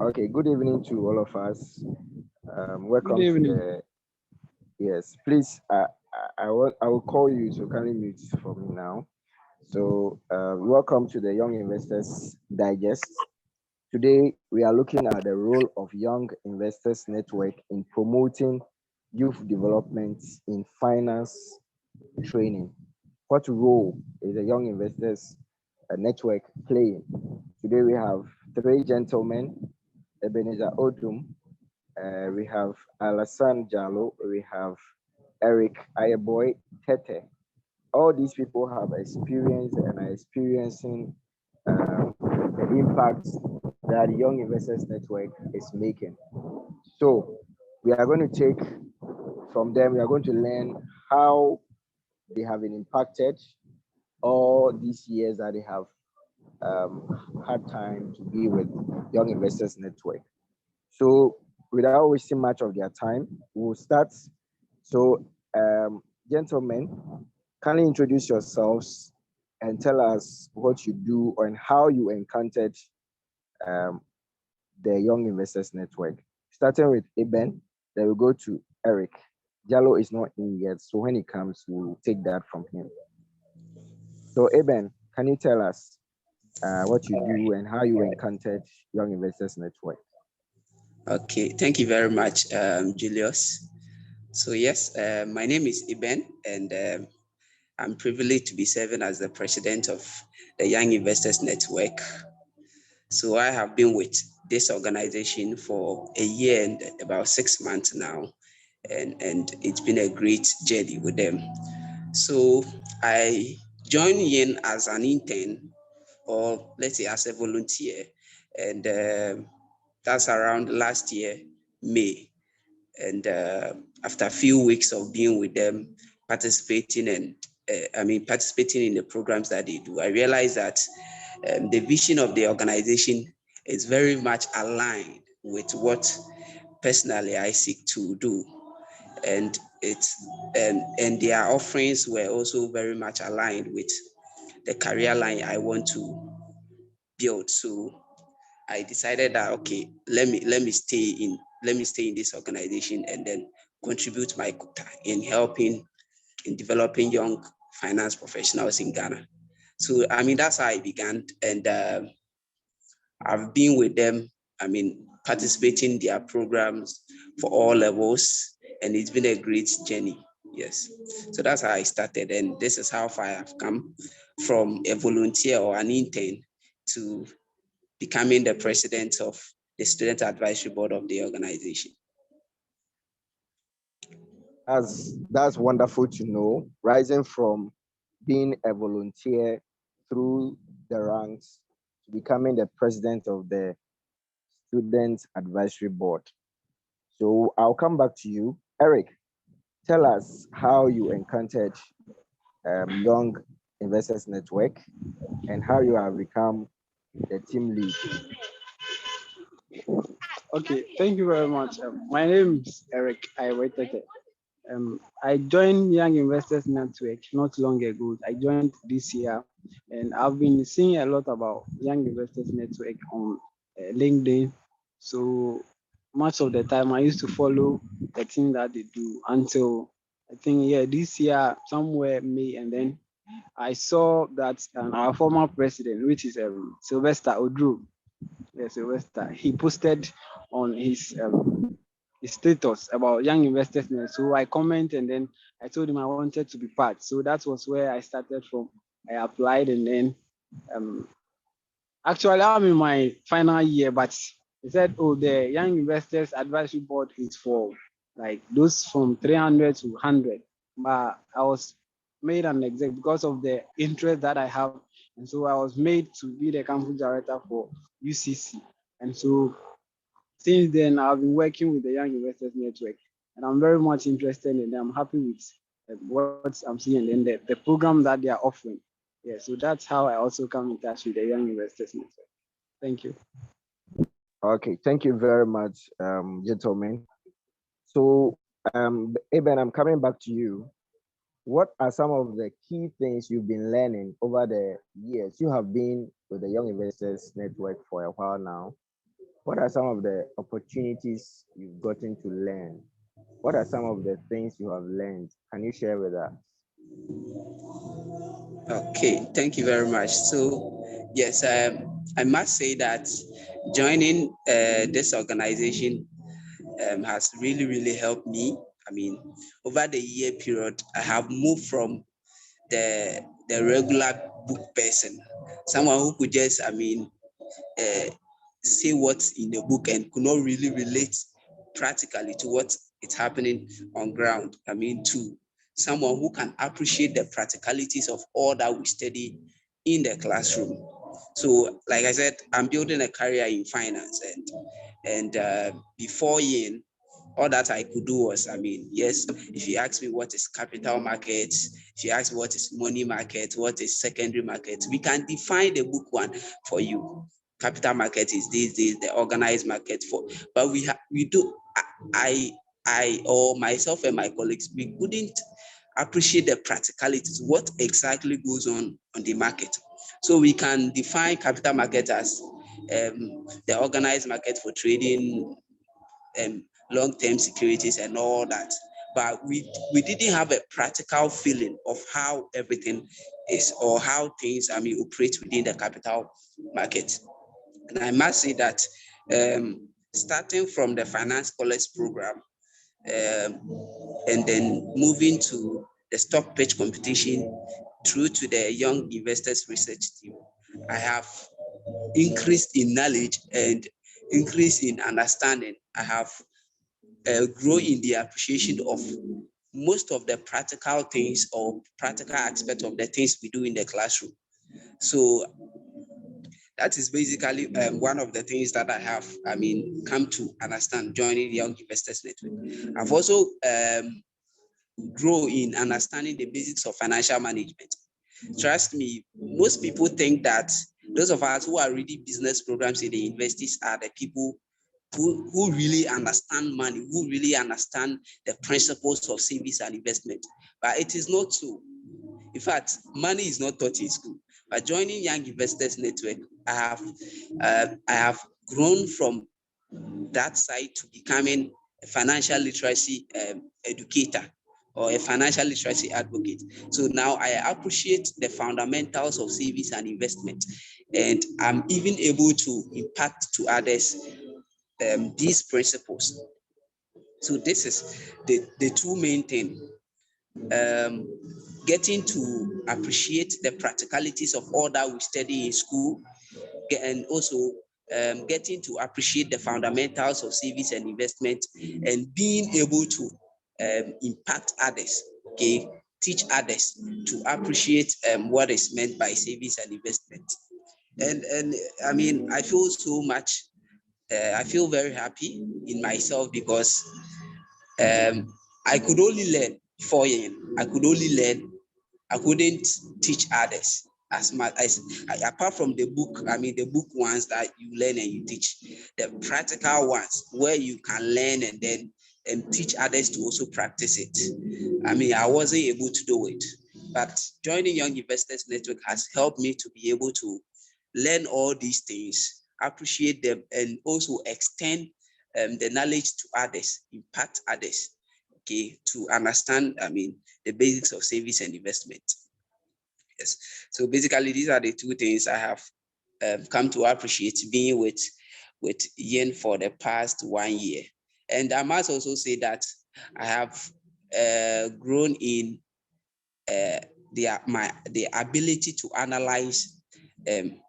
Okay, good evening to all of us. Good Welcome to evening. the yes. Please, I will call you, so kindly mute for me now. So, welcome to the Young Investors Digest. Today, we are looking at the role of Young Investors Network in promoting youth development in finance training. What role is the Young Investors Network playing? Today, we have three gentlemen: Ebenezer Odum, we have Alassane Jallo, we have Eric Ayeboy Tete. All these people have experienced and are experiencing the impact that the Young Investors Network is making. So we are going to take from them, we are going to learn how they have been impacted all these years that they have had time to be with Young Investors Network. So without wasting much of their time, we'll start. So, gentlemen, can you introduce yourselves and tell us what you do and how you encountered um, the Young Investors Network? Starting with Eben, then we'll go to Eric. Jallo is not in yet, so when he comes, we'll take that from him. So, Eben, can you tell us what you do and how you encountered Young Investors Network? Okay, thank you very much, Julius. So yes, my name is Iben, and I'm privileged to be serving as the president of the Young Investors Network. So I have been with this organization for a year and about 6 months now, and it's been a great journey with them. So I joined YIN as an intern, or let's say as a volunteer, and that's around last year, May. And after a few weeks of being with them, participating participating in the programs that they do, I realized that the vision of the organization is very much aligned with what personally I seek to do. And and their offerings were also very much aligned with the career line I want to build. So I decided that okay, let me stay in this organization and then contribute my quota in helping in developing young finance professionals in Ghana. So I mean that's how I began, and I've been with them. I mean participating in their programs for all levels, and it's been a great journey. Yes, so that's how I started, and this is how far I've come from a volunteer or an intern to becoming the president of the student advisory board of the organization. That's wonderful to know. Rising from being a volunteer through the ranks to becoming the president of the student advisory board. So I'll come back to you, Eric. Tell us how you encountered Young Investors Network and how you have become the team lead. Okay, thank you very much. My name is Eric Ayeboy. I joined Young Investors Network not long ago. I joined this year, and I've been seeing a lot about Young Investors Network on LinkedIn. So much of the time, I used to follow the thing that they do until I think this year somewhere May, and then I saw that our former president, which is Sylvester Odru, Sylvester, he posted on his status about Young Investors. So I commented, and then I told him I wanted to be part. So that was where I started from. I applied, and then actually I'm in my final year, but he said, oh, the Young Investors Advisory Board is for like those from 300 to 100. But I was made an exec because of the interest that I have. And so I was made to be the campus director for UCC. And so since then, I've been working with the Young Investors Network, and I'm very much interested in them. I'm happy with what I'm seeing and the program that they are offering. Yeah, so that's how I also come in touch with the Young Investors Network. Thank you. Okay, thank you very much, gentlemen. So, Eben, I'm coming back to you. What are some of the key things you've been learning over the years? You have been with the Young Investors Network for a while now. What are some of the opportunities you've gotten to learn? What are some of the things you have learned? Can you share with us? Okay, thank you very much. So, yes, I must say that joining this organization has really, really helped me. I mean, over the year period, I have moved from the regular book person, someone who could just, uh, say what's in the book and could not really relate practically to what is happening on ground. I mean, to someone who can appreciate the practicalities of all that we study in the classroom. So, like I said, I'm building a career in finance, and before YIN, all that I could do was, yes, if you ask me what is capital markets, if you ask me what is money market, what is secondary market, we can define the book one for you. Capital market is this, the organized market for, but we do, or myself and my colleagues, we couldn't appreciate the practicalities, what exactly goes on the market. So we can define capital market as the organized market for trading long-term securities and all that. But we didn't have a practical feeling of how everything is or how things operate within the capital market. And I must say that starting from the finance college program and then moving to the stock pitch competition through to the young investors research team, I have increased in knowledge and increase in understanding. I have grow in the appreciation of most of the practical things or practical aspect of the things we do in the classroom. So that is basically one of the things that I have, come to understand joining the Young Investors Network. I've also grow in understanding the basics of financial management. Trust me, most people think that those of us who are reading business programs in the universities are the people who really understand money, who really understand the principles of savings and investment. But it is not so. In fact, money is not taught in school. By joining Young Investors Network, I have grown from that side to becoming a financial literacy educator or a financial literacy advocate. So now I appreciate the fundamentals of savings and investment, and I'm even able to impact to others these principles. So this is the two main things. Um, Getting to appreciate the practicalities of all that we study in school, and also getting to appreciate the fundamentals of savings and investment, and being able to impact others, okay, teach others to appreciate what is meant by savings and investment. And I feel so much, I feel very happy in myself because I could only learn before yin. I could only learn. I couldn't teach others as much as apart from the book. The book ones that you learn and you teach, the practical ones where you can learn and then and teach others to also practice it. I wasn't able to do it, but joining Young Investors Network has helped me to be able to learn all these things, appreciate them, and also extend the knowledge to others, impact others, okay, to understand, the basics of savings and investment. Yes. So basically, these are the two things I have come to appreciate being with YIN for the past 1 year. And I must also say that I have grown in the ability to analyze um,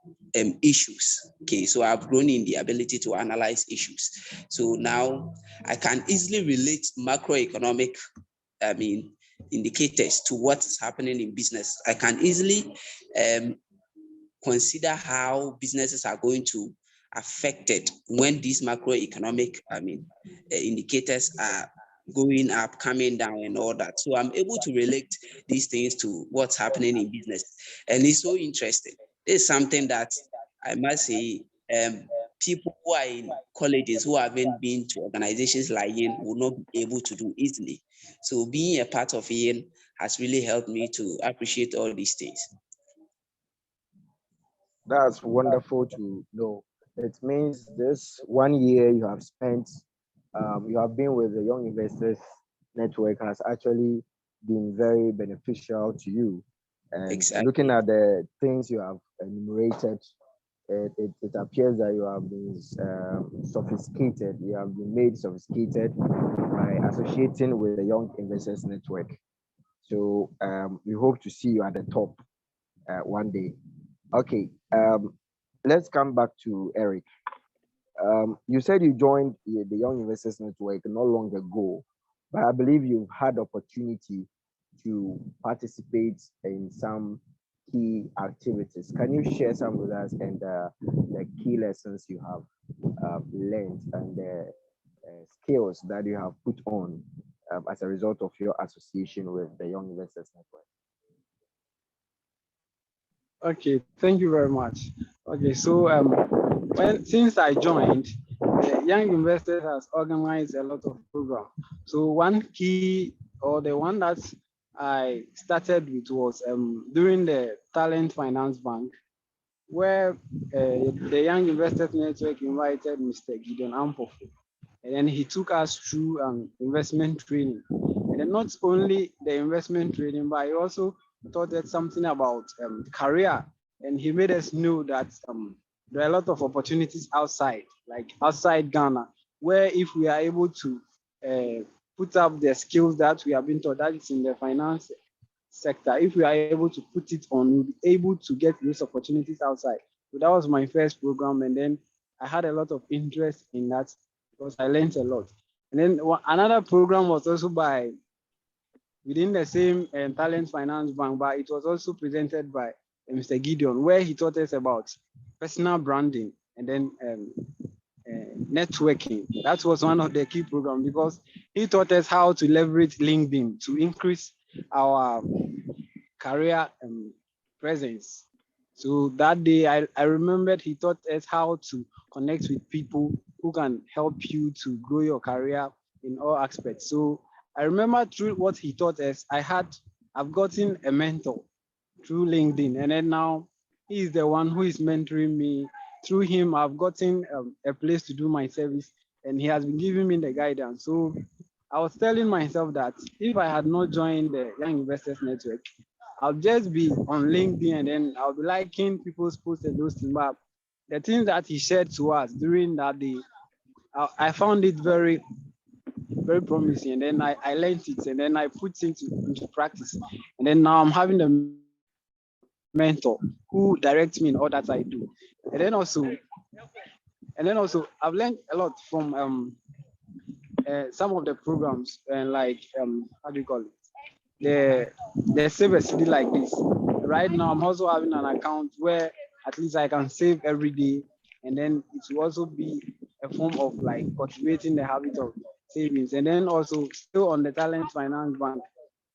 issues. Okay, so I've grown in the ability to analyze issues. So now I can easily relate macroeconomic, indicators to what's happening in business. I can easily consider how businesses are going to affected when these macroeconomic indicators are going up, coming down, and all that. So I'm able to relate these things to what's happening in business, and it's so interesting. It's something that I must say, people who are in colleges who haven't been to organizations like YIN will not be able to do easily. So being a part of YIN has really helped me to appreciate all these things. That's wonderful to know. It means this 1 year you have spent, you have been with the Young Investors Network has actually been very beneficial to you. And looking Exactly. at the things you have enumerated, it appears that you have been sophisticated. You have been made sophisticated by associating with the Young Investors Network. So we hope to see you at the top one day. Okay, let's come back to Eric. You said you joined the Young Investors Network not long ago, but I believe you've had opportunity to participate in some key activities. Can you share some with us and the key lessons you have learned and the skills that you have put on as a result of your association with the Young Investors Network? Okay, thank you very much. Okay, so since I joined, the Young Investors has organized a lot of programs. So one key, or the one that I started with, was during the Talent Finance Bank, where the Young Investors Network invited Mr. Gideon Ampofu, and then he took us through investment training. And then not only the investment training, but he also taught us something about career. And he made us know that there are a lot of opportunities outside, like outside Ghana, where if we are able to put up the skills that we have been taught, that is in the finance sector, if we are able to put it on, we'll be able to get those opportunities outside. So that was my first program, and then I had a lot of interest in that because I learned a lot. And then another program was also by within the same Talent Finance Bank, but it was also presented by Mr. Gideon, where he taught us about personal branding and then networking. That was one of the key programs because he taught us how to leverage LinkedIn to increase our career presence. So that day, I remembered he taught us how to connect with people who can help you to grow your career in all aspects. So I remember through what he taught us, I've gotten a mentor through LinkedIn, and then now he is the one who is mentoring me. Through him, I've gotten a place to do my service, and he has been giving me the guidance. So I was telling myself that if I had not joined the Young Investors Network, I'll just be on LinkedIn and then I'll be liking people's posts and those things. But the things that he shared to us during that day, I found it very, very promising. And then I learned it and then I put it into practice. And then now I'm having a mentor who directs me in all that I do. And then also, I've learned a lot from some of the programs and like how do you call it? The save a CD like this. Right now, I'm also having an account where at least I can save every day, and then it will also be a form of like cultivating the habit of savings. And then also still on the Talent Finance Bank,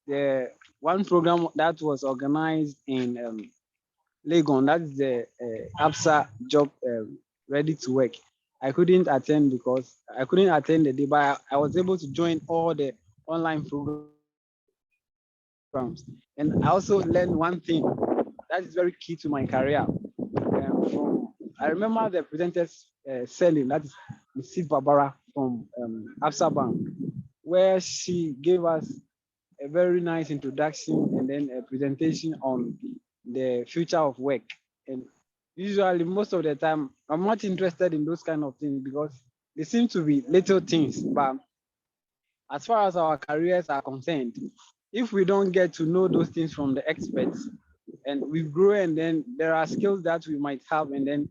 the one program that was organized in Legon, that's the APSA job ready to work. I couldn't attend because I couldn't attend the day, but I was able to join all the online programs. And I also learned one thing that is very key to my career. From I remember the presenters selling, that is Mrs. Barbara from APSA Bank, where she gave us a very nice introduction and then a presentation on the future of work. And usually, most of the time, I'm not interested in those kind of things because they seem to be little things. But as far as our careers are concerned, if we don't get to know those things from the experts and we grow and then there are skills that we might have and then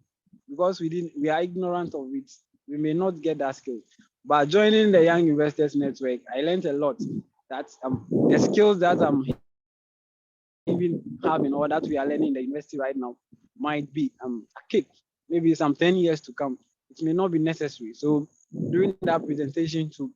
because we are ignorant of it, we may not get that skill. But joining the Young Investors Network, I learned a lot that the skills that I'm even having or that we are learning in the university right now might be archaic. Maybe some 10 years to come. It may not be necessary. So during that presentation too,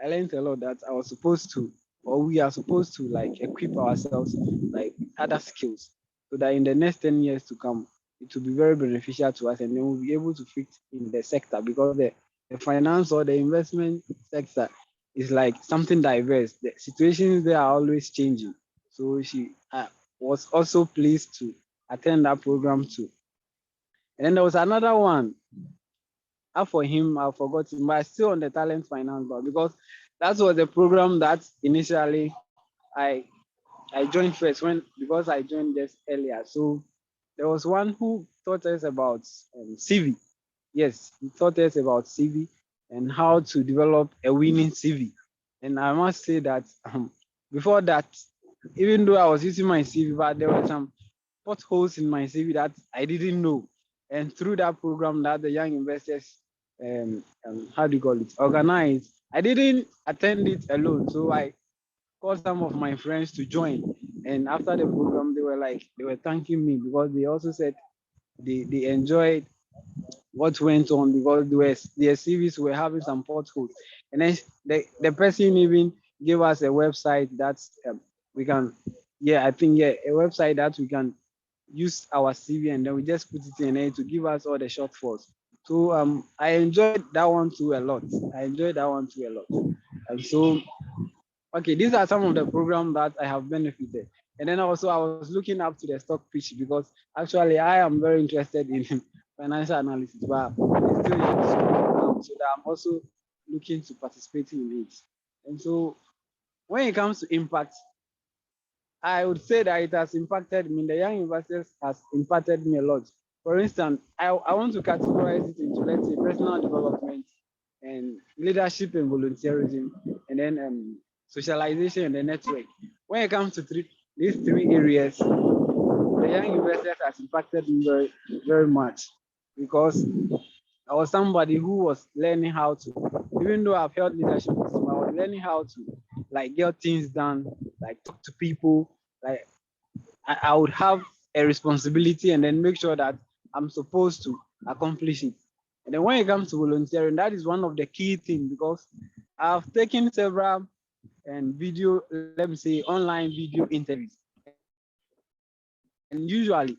I learned a lot that I was supposed to, or we are supposed to like equip ourselves like with other skills so that in the next 10 years to come, it will be very beneficial to us and then we'll be able to fit in the sector because the finance or the investment sector is like something diverse. The situations there are always changing. So she was also pleased to attend that program too. And then there was another one. For him, I've forgotten, but still on the talent finance, but because that was the program that initially I I joined first when because I joined just earlier. So there was one who taught us about CV. Yes, he taught us about CV and how to develop a winning CV. And I must say that before that, even though I was using my CV, but there were some potholes in my CV that I didn't know. And through that program that the young investors, how do you call it, organized, I didn't attend it alone. So I called some of my friends to join. And after the program, they were thanking me because they also said they enjoyed what went on because their CVs were having some potholes. And then the person even gave us a website that we can, yeah, I think, yeah, a website that we can use our CV and then we just put it in there to give us all the shortfalls. So I enjoyed that one too a lot. I enjoyed that one too a lot. And so okay, these are some of the programs that I have benefited. And then also I was looking up to the stock pitch because actually I am very interested in financial analysis, but it's still yet so that I'm also looking to participate in it. And so when it comes to impact, I would say that it has impacted me. The young investors has impacted me a lot. For instance, I want to categorize it into, let's say, personal development and leadership and volunteerism, and then socialization and the network. When it comes to these three areas, the young investors has impacted me very, very much because I was somebody who was learning how to, even though I've held leadership position, I was learning how to like get things done, like talk to people, like I would have a responsibility and then make sure that I'm supposed to accomplish it. And then when it comes to volunteering, that is one of the key things because I've taken several and video, let me say, online video interviews. And usually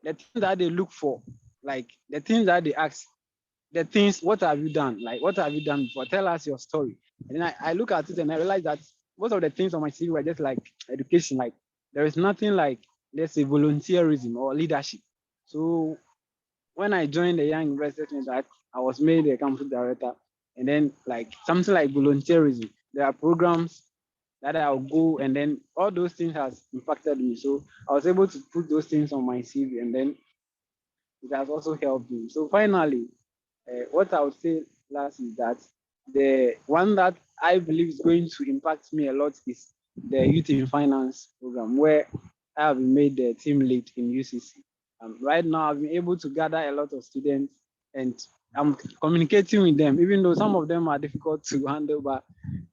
the things that they look for, like the things that they ask, the things, what have you done? Like, what have you done before? Tell us your story. And then I look at it and I realize that most of the things on my CV were just like education. Like, there is nothing like, let's say, volunteerism or leadership. So when I joined the Young Investors Network, I was made a campus director. And then, like, something like volunteerism, there are programs that I'll go, and then all those things has impacted me. So I was able to put those things on my CV, and then it has also helped me. So finally, what I would say last is that the one that I believe is going to impact me a lot is the Youth in Finance program, where I have been made the team lead in UCC. Right now, I've been able to gather a lot of students, and I'm communicating with them, even though some of them are difficult to handle, but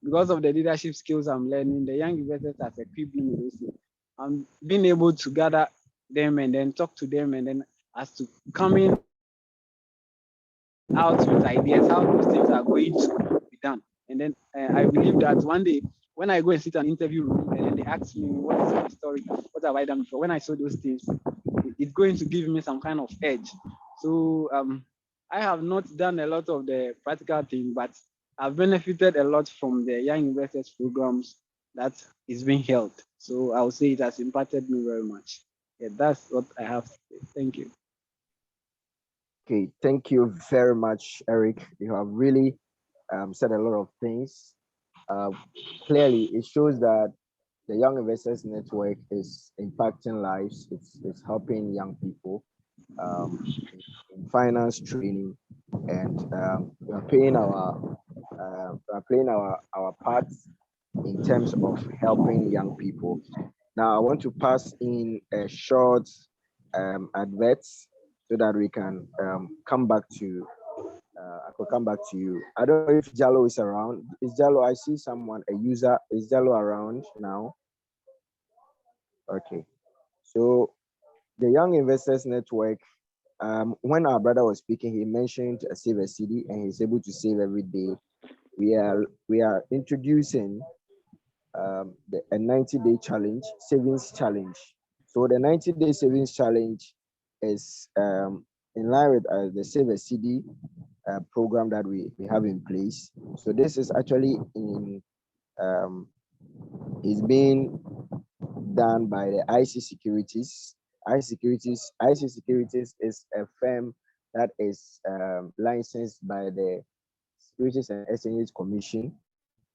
because of the leadership skills I'm learning, the young investors have equipped me with those things. I'm being able to gather them and then talk to them and then as to coming out with ideas how those things are going to be done. And then I believe that one day when I go and sit in an interview room and then they ask me what is my story, what have I done before, when I saw those things, it's going to give me some kind of edge. So I have not done a lot of the practical thing, but I've benefited a lot from the young investors programs that is being held. So I would say it has impacted me very much. Yeah, that's what I have to say. Thank you. Okay, thank you very much, Eric. You have really said a lot of things. Uh, Clearly, it shows that the Young Investors Network is impacting lives. It's helping young people in finance training, and we are playing our part in terms of helping young people. Now, I want to pass in a short advert so that we can come back to I could come back to you. I don't know if Jallo is around. Is Jallo? I see someone, a user. Is Jallo around now? Okay. So the Young Investors Network. When our brother was speaking, he mentioned a save a CD, and he's able to save every day. We are introducing a 90-day challenge, savings challenge. So the 90-day savings challenge is in line with the Save a CD program that we have in place. So this is actually um, is being done by the IC Securities. IC Securities is a firm that is licensed by the Securities and Exchange Commission,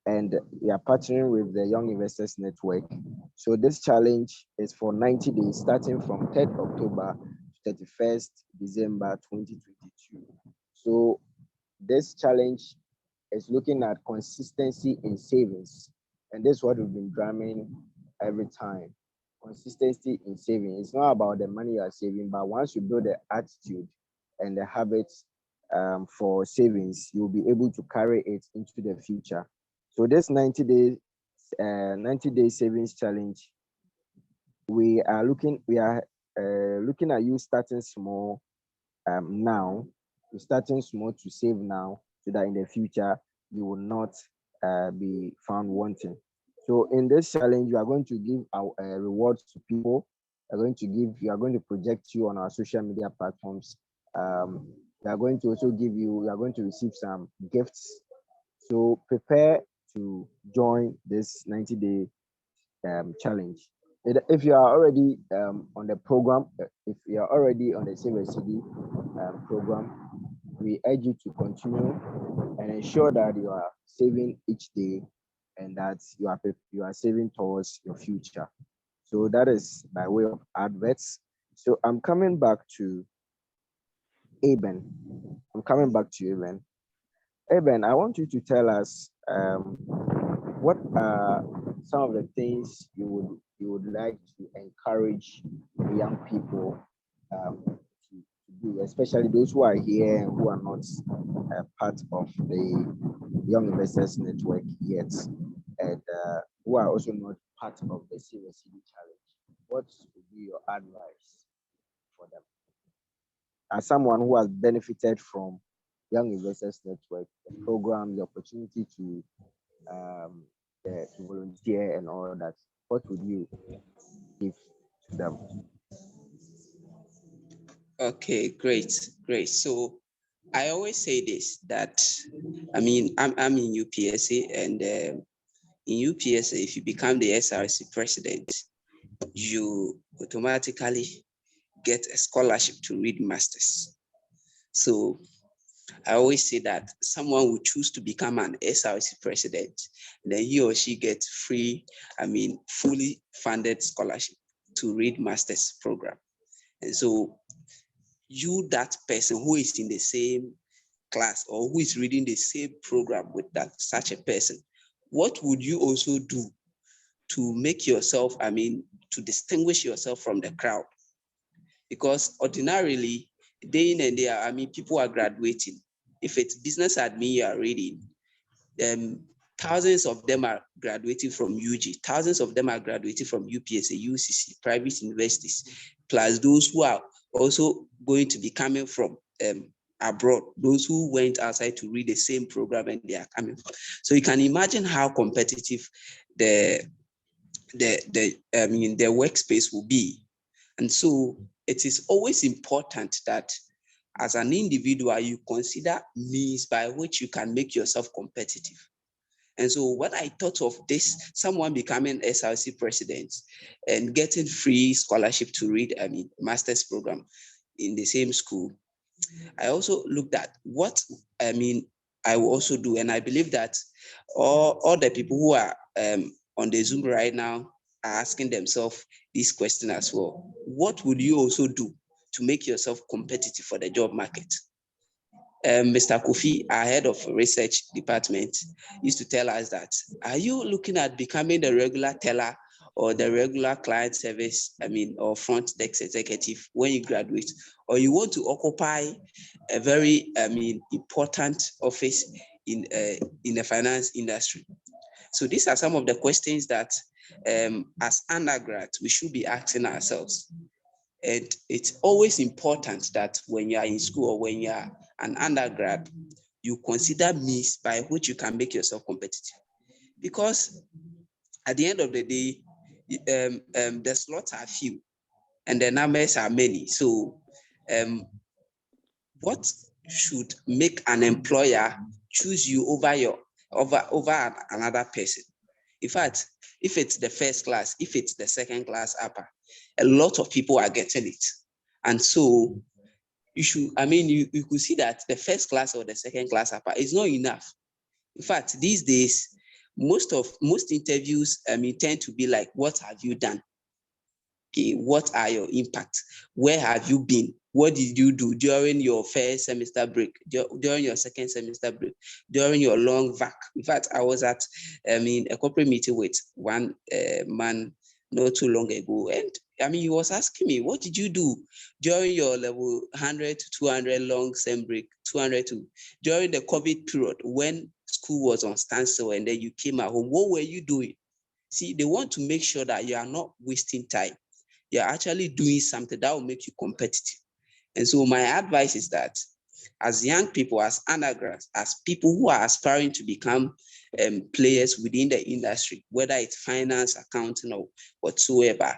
and we are partnering with the Young Investors Network. So this challenge is for 90 days, starting from 3rd October to 31st December 2022. So this challenge is looking at consistency in savings, and this is what we've been drumming every time. Consistency in saving. It's not about the money you are saving, but once you build the attitude and the habits for savings, you'll be able to carry it into the future. So this 90 day savings challenge, we are looking at you starting small now. You're starting small to save now, so that in the future you will not be found wanting. So in this challenge, you are going to give our rewards to people. You are going to project you on our social media platforms. We are going to also you are going to receive some gifts. So prepare to join this 90-day challenge. If you are already on the program, if you are already on the Save a CD program, we urge you to continue and ensure that you are saving each day, and that you are saving towards your future. So that is by way of adverts. So I'm coming back to Aben. I'm coming back to you, Aben. Aben, I want you to tell us what are some of the things you would like to encourage young people to do, especially those who are here and who are not part of the Young Investors Network yet, and who are also not part of the Silver City Challenge. What would be your advice for them? As someone who has benefited from Young Investors Network, the program, the opportunity um, to volunteer and all that, what would you give to them? Okay, great. So I always say this, that I mean I'm in UPSA, and in UPSA, if you become the SRC president, you automatically get a scholarship to read masters. So I always say that someone will choose to become an SRC president, then he or she gets free, fully funded scholarship to read masters program. And so you, that person who is in the same class or who is reading the same program with that such a person, what would you also do to make yourself, to distinguish yourself from the crowd? Because ordinarily, day in and day out, people are graduating. If it's business admin you are reading, thousands of them are graduating from UG, thousands of them are graduating from UPSA, UCC, private universities, plus those who are also going to be coming from abroad, those who went outside to read the same program and they are coming from. So you can imagine how competitive the workspace will be. And so it is always important that as an individual, you consider means by which you can make yourself competitive. And so when I thought of this, someone becoming SRC president and getting free scholarship to read, master's program in the same school, I also looked at what, I will also do. And I believe that all the people who are on the Zoom right now are asking themselves this question as well. What would you also do to make yourself competitive for the job market? Mr. Kofi, our head of research department, used to tell us that, are you looking at becoming the regular teller or the regular client service, or front desk executive when you graduate, or you want to occupy a very, important office in the finance industry? So these are some of the questions that as undergrads, we should be asking ourselves. And it's always important that when you are in school or when you are an undergrad, you consider means by which you can make yourself competitive. Because at the end of the day, the slots are few and the numbers are many. So what should make an employer choose you over another person? In fact, if it's the first class, if it's the second class upper, a lot of people are getting it. And so you should, you could see that the first class or the second class apart is not enough. In fact, these days, most interviews, tend to be like, what have you done? Okay, what are your impacts? Where have you been? What did you do during your first semester break, during your second semester break, during your long vac? In fact, I was at a corporate meeting with one man not too long ago, and he was asking me, what did you do during your level 100 to 200 long sem break, 200 to during the COVID period when school was on standstill and then you came at home? What were you doing? See, they want to make sure that you are not wasting time. You're actually doing something that will make you competitive. And so my advice is that as young people, as undergrads, as people who are aspiring to become players within the industry, whether it's finance, accounting, or whatsoever,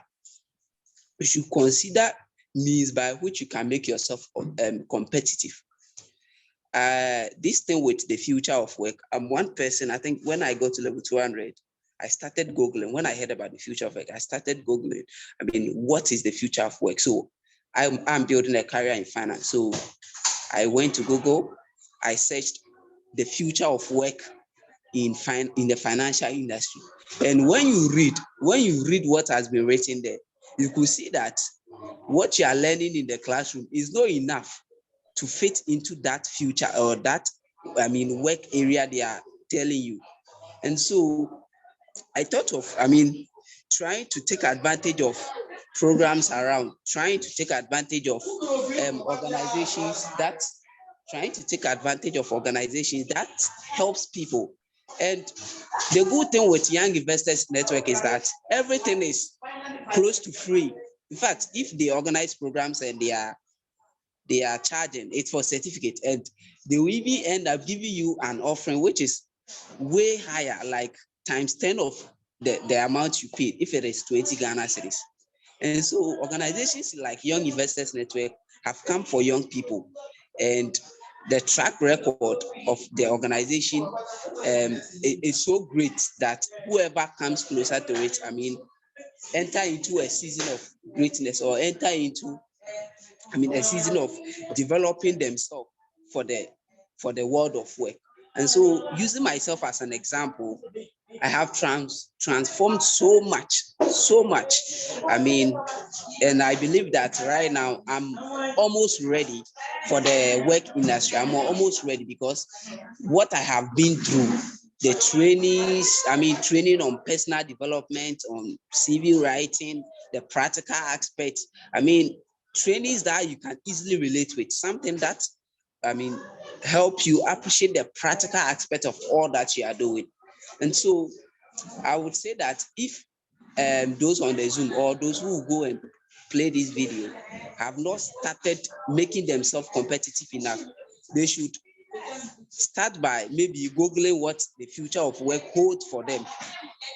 you should consider means by which you can make yourself competitive. This thing with the future of work, I'm one person, I think when I got to level 200, I started Googling. When I heard about the future of work, I started Googling, what is the future of work? So I'm building a career in finance. So I went to Google, I searched the future of work in the financial industry. And when you read what has been written there, you could see that what you are learning in the classroom is not enough to fit into that future or that work area they are telling you. And so I thought of trying to take advantage of programs around, trying to take advantage of organizations that helps people. And the good thing with Young Investors Network is that everything is close to free. In fact, if they organize programs and they are charging, it's for certificate, and they will even end up giving you an offering which is way higher, like times 10 of the amount you paid if it is 20 Ghana cedis. And so organizations like Young Investors Network have come for young people, and the track record of the organization is so great that whoever comes closer to it, enter into a season of greatness, or enter into a season of developing themselves for the world of work. And so, using myself as an example, I have transformed so much. And I believe that right now I'm almost ready for the work industry. I'm almost ready because what I have been through, the training on personal development, on CV writing, the practical aspects. Trainings that you can easily relate with, something that help you appreciate the practical aspect of all that you are doing. And so I would say that if those on the Zoom or those who go and play this video have not started making themselves competitive enough, they should start by maybe Googling what the future of work holds for them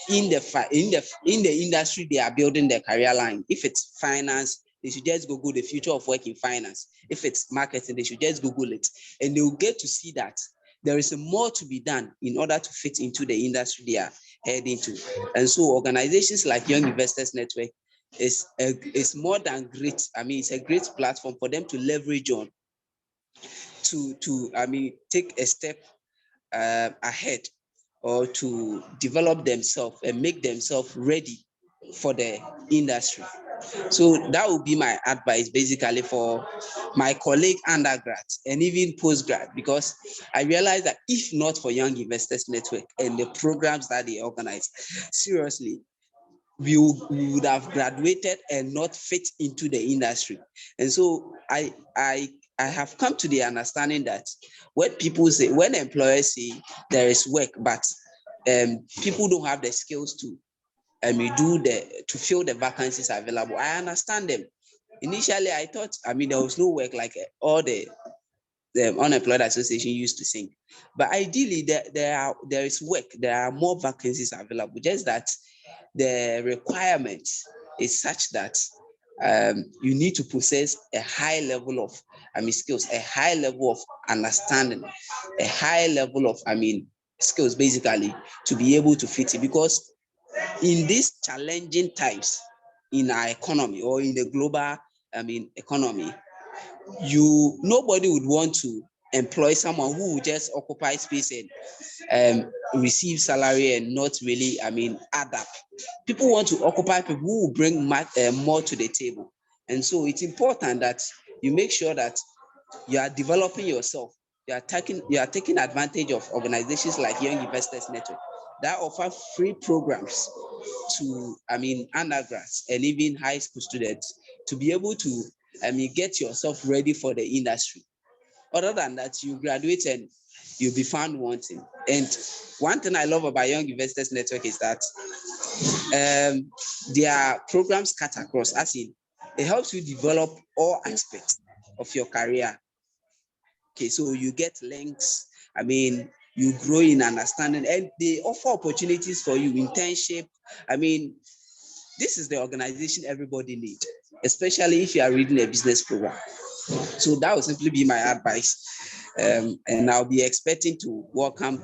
in the industry they are building their career line. If it's finance, they should just Google the future of work in finance. If it's marketing, they should just Google it, and they will get to see that there is more to be done in order to fit into the industry they are heading to. And so organizations like Young Investors Network is more than great. It's a great platform for them to leverage on to take a step ahead, or to develop themselves and make themselves ready for the industry. So that would be my advice basically for my colleague undergrads and even postgrad, because I realized that if not for Young Investors Network and the programs that they organize, seriously, we would have graduated and not fit into the industry. And so I have come to the understanding that when employers say there is work, but people don't have the skills to to fill the vacancies available, I understand them. Initially, I thought there was no work, like all the unemployed association used to sing. But ideally, there is work. There are more vacancies available. Just that the requirement is such that you need to possess a high level of skills, a high level of understanding, a high level of skills, basically, to be able to fit it. Because in these challenging times, in our economy or in the global, economy, nobody would want to employ someone who will just occupy space and receive salary and not really, add up. People want to occupy people who will bring more to the table. And so it's important that you make sure that you are developing yourself. You are taking advantage of organizations like Young Investors Network that offer free programs to undergrads and even high school students to be able to get yourself ready for the industry. Other than that, you graduate and you'll be found wanting. And one thing I love about Young Investors Network is that their programs cut across, as in it helps you develop all aspects of your career. Okay, so you get links, you grow in understanding, and they offer opportunities for you, internship. This is the organization everybody needs, especially if you are reading a business program. So that will simply be my advice. And I'll be expecting to welcome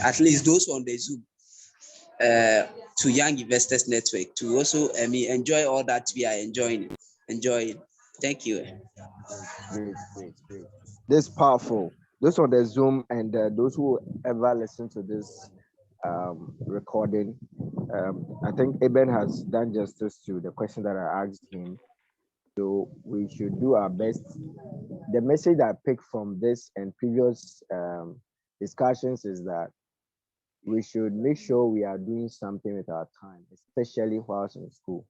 at least those on the Zoom to Young Investors Network to also enjoy all that we are enjoying. Thank you. Great. This is powerful. Those on the Zoom and those who ever listen to this recording, I think Eben has done justice to the question that I asked him. So we should do our best. The message I picked from this and previous discussions is that we should make sure we are doing something with our time, especially whilst in school.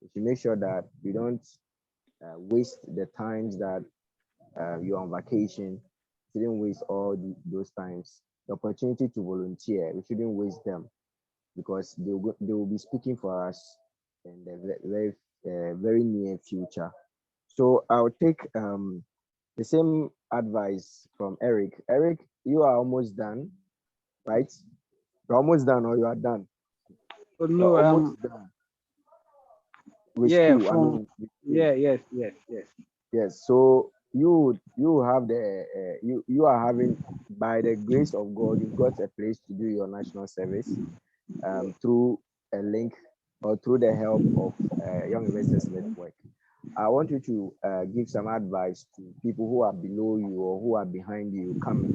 We should make sure that we don't waste the times that you're on vacation. We shouldn't waste those times. The opportunity to volunteer, we shouldn't waste them because they will be speaking for us in the very near future. So I'll take the same advice from Eric. Eric, you are almost done, right? You're almost done, or you are done. Oh, You're no, almost done with yeah, school. With school. Yes. So you have you are having, by the grace of God, you've got a place to do your national service through a link or through the help of Young Investors Network. I want you to give some advice to people who are below you or who are behind you coming.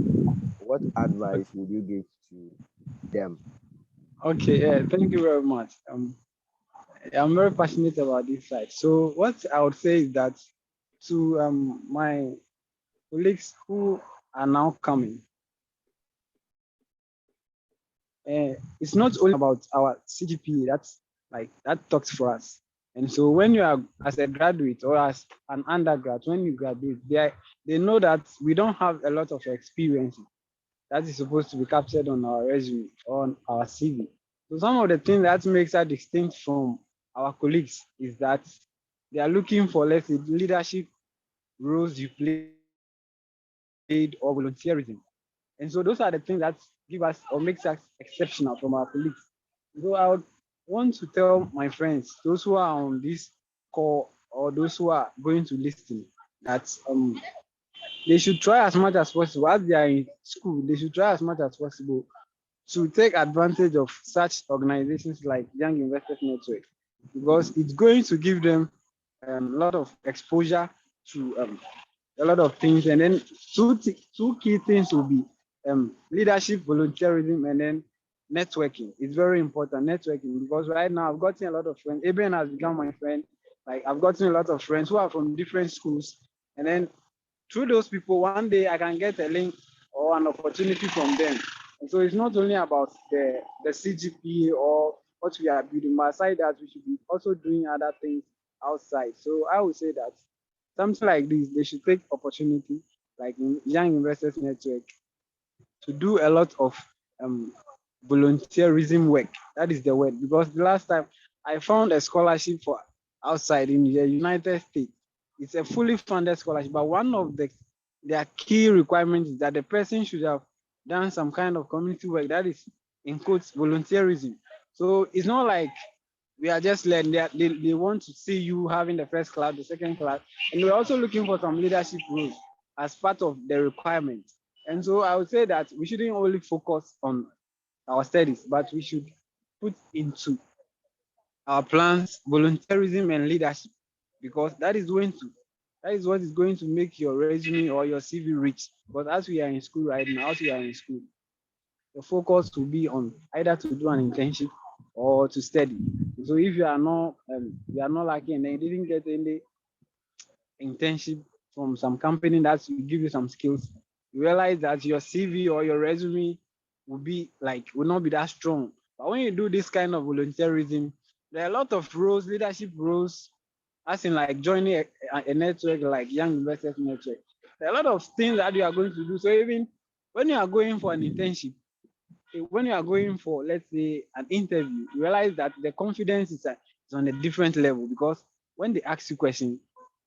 What advice would you give to them? Okay, yeah, thank you very much. I'm very passionate about this side. So what I would say is that to my colleagues who are now coming, it's not only about our CGPA. That's like that talks for us. And so when you are as a graduate or as an undergrad, when you graduate, they know that we don't have a lot of experience that is supposed to be captured on our resume or on our CV. So some of the things that makes us distinct from our colleagues is that they are looking for, let's say, leadership roles you played or volunteerism. And so those are the things that give us or makes us exceptional from our colleagues. So I would want to tell my friends, those who are on this call or those who are going to listen, that they should try as much as possible as they are in school. They should try as much as possible to take advantage of such organizations like Young Investors Network, because it's going to give them a lot of exposure to a lot of things. And then two key things will be leadership, volunteerism, and then networking. It's very important, networking, because right now I've gotten a lot of friends. Abraham has become my friend. Like, I've gotten a lot of friends who are from different schools. And then through those people, one day I can get a link or an opportunity from them. And so it's not only about the CGP or what we are building, but aside that, we should be also doing other things outside. So I would say that something like this, they should take opportunity, like in Young Investors Network, to do a lot of volunteerism work. That is the word. Because the last time I found a scholarship for outside in the United States, it's a fully funded scholarship, but one of their key requirements is that the person should have done some kind of community work, that is, in quotes, volunteerism. So it's not like we are just learning. They want to see you having the first class, the second class, and we're also looking for some leadership roles as part of the requirement. And so I would say that we shouldn't only focus on our studies, but we should put into our plans, volunteerism, and leadership, because that is what is going to make your resume or your CV rich. But as we are in school right now, as we are in school, the focus will be on either to do an internship or to study. So if you are not lucky and then you didn't get any internship from some company that will give you some skills, you realize that your CV or your resume will not be that strong. But when you do this kind of volunteerism, there are a lot of roles, leadership roles, as in like joining a network like Young Investors Network. There are a lot of things that you are going to do. So even when you are going for an internship, when you are going for, let's say, an interview, you realize that the confidence is on a different level, because when they ask you questions,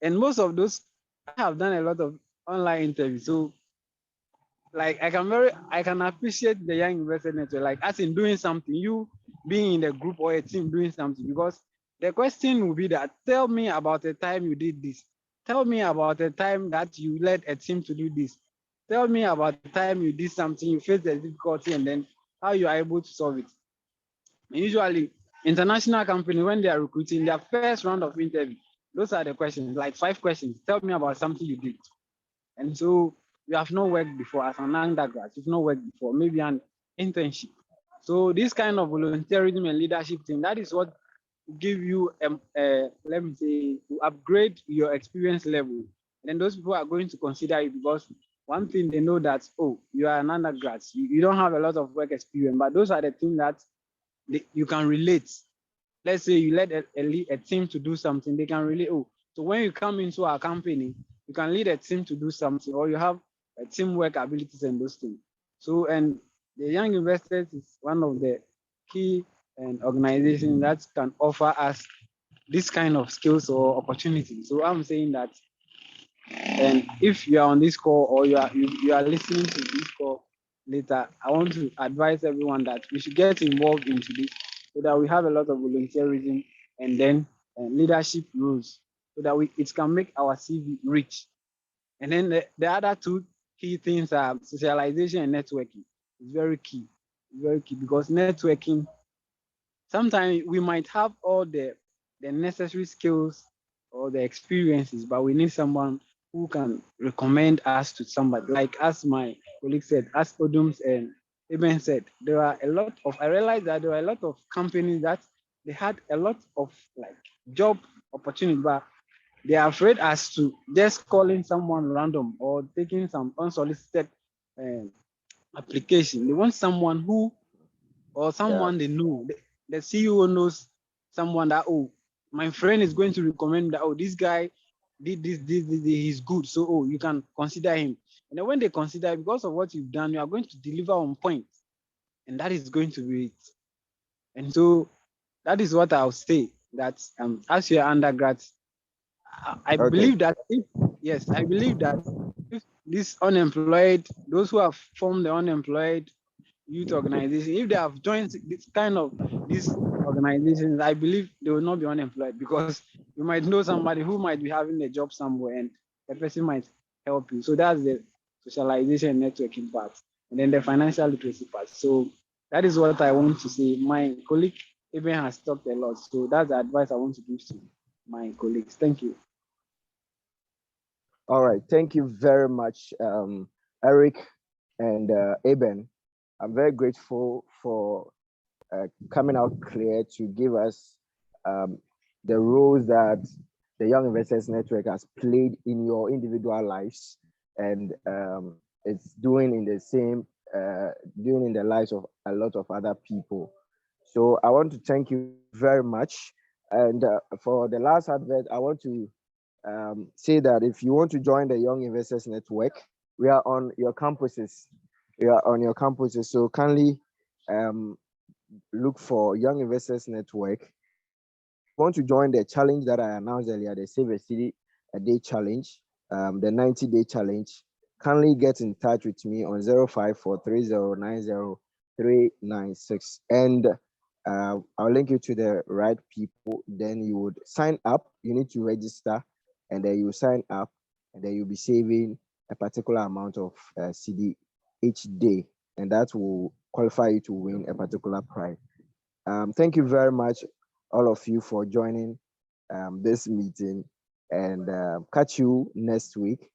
and most of those, I have done a lot of online interviews. So like I can appreciate the Young Investor Network, like as in doing something, you being in a group or a team doing something, because the question will be that, tell me about a time you did this. Tell me about a time that you led a team to do this. Tell me about the time you did something, you faced a difficulty, and then how you are able to solve it. And usually, international companies, when they are recruiting, their first round of interview, those are the questions, like 5 questions. Tell me about something you did. And so you have not worked before as an undergrad, you've not worked before, maybe an internship. So this kind of volunteerism and leadership thing, that is what give you, let me say, to upgrade your experience level. And then those people are going to consider you, because one thing they know that, oh, you are an undergrad, you don't have a lot of work experience, but those are the things that you can relate. Let's say you led a team to do something, they can relate. Oh, so when you come into our company, you can lead a team to do something, or you have a teamwork abilities and those things. So, and the Young Investors is one of the key and organizations that can offer us this kind of skills or opportunities. So I'm saying that, and if you are on this call, or you are listening to this call later, I want to advise everyone that we should get involved into this, so that we have a lot of volunteerism, and then leadership roles, so that it can make our CV rich. And then the other two key things are socialization and networking. It's very key, because networking, sometimes we might have all the necessary skills or the experiences, but we need someone who can recommend us to somebody. Like as my colleague said, as Odums and Eben said, I realized that there are a lot of companies that they had a lot of like job opportunities, but they are afraid as to just calling someone random or taking some unsolicited uh, application. They want someone who, or Yeah. someone they know. The CEO knows someone that, oh, my friend is going to recommend that, oh, this guy did this, he's good. So, oh, you can consider him. And then when they consider, because of what you've done, you are going to deliver on point. And that is going to be it. And so that is what I'll say, that as you're undergrad, I Okay. believe that if, yes, I believe that if this unemployed, those who have formed the unemployed youth organization, if they have joined this kind of these organizations, I believe they will not be unemployed, because you might know somebody who might be having a job somewhere, and the person might help you. So that's the socialization and networking part. And then the financial literacy part. So that is what I want to say. My colleague even has talked a lot. So that's the advice I want to give to my colleagues. Thank you. All right. Thank you very much, Eric and Eben. I'm very grateful for coming out clear to give us um, the roles that the Young Investors Network has played in your individual lives, and it's doing in the same, doing in the lives of a lot of other people. So I want to thank you very much. And for the last advert, I want to say that if you want to join the Young Investors Network, we are on your campuses. We are on your campuses. So kindly um, look for Young Investors Network. And if you want to join the challenge that I announced earlier, the Save a City a Day Challenge, the 90-day challenge, kindly get in touch with me on 0543090396. And I'll link you to the right people. Then you would sign up. You need to register, and then you sign up, and then you'll be saving a particular amount of CD each day, and that will qualify you to win a particular prize. Thank you very much, all of you for joining this meeting, and catch you next week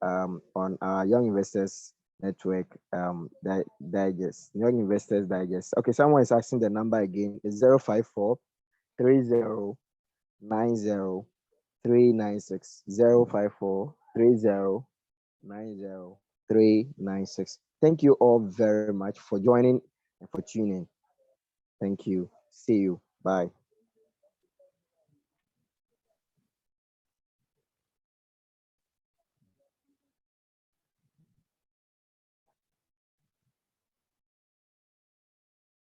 on our Young Investors Network Digest, Young Investors Digest. Okay, someone is asking the number again. It's 054 30 90 396. 054 30 90 396. Thank you all very much for joining and for tuning. Thank you. See you. Bye.